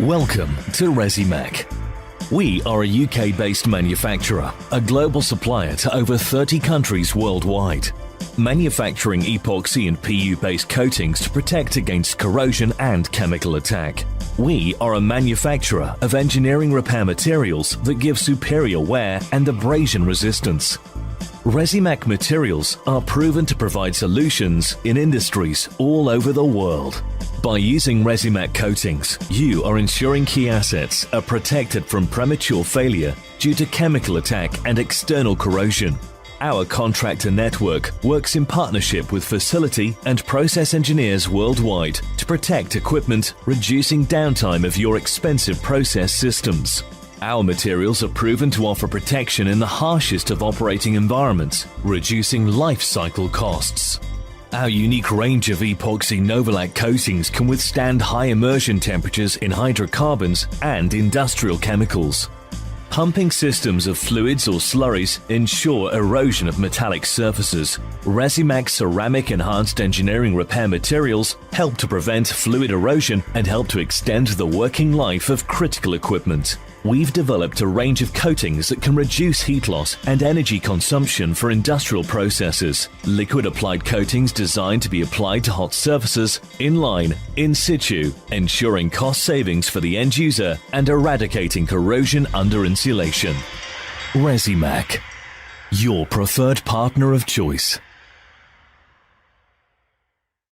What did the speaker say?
Welcome to Resimac. We are a UK-based manufacturer, a global supplier to over 30 countries worldwide, manufacturing epoxy and PU-based coatings to protect against corrosion and chemical attack. We are a manufacturer of engineering repair materials that give superior wear and abrasion resistance. Resimac materials are proven to provide solutions in industries all over the world. By using Resimac coatings, you are ensuring key assets are protected from premature failure due to chemical attack and external corrosion. Our contractor network works in partnership with facility and process engineers worldwide to protect equipment, reducing downtime of your expensive process systems. Our materials are proven to offer protection in the harshest of operating environments, reducing life cycle costs. Our unique range of epoxy Novolac coatings can withstand high immersion temperatures in hydrocarbons and industrial chemicals. Pumping systems of fluids or slurries ensure erosion of metallic surfaces. Resimac ceramic enhanced engineering repair materials help to prevent fluid erosion and help to extend the working life of critical equipment. We've developed a range of coatings that can reduce heat loss and energy consumption for industrial processes. Liquid applied coatings designed to be applied to hot surfaces, in line, in situ, ensuring cost savings for the end user and eradicating corrosion under insulation. Resimac, your preferred partner of choice.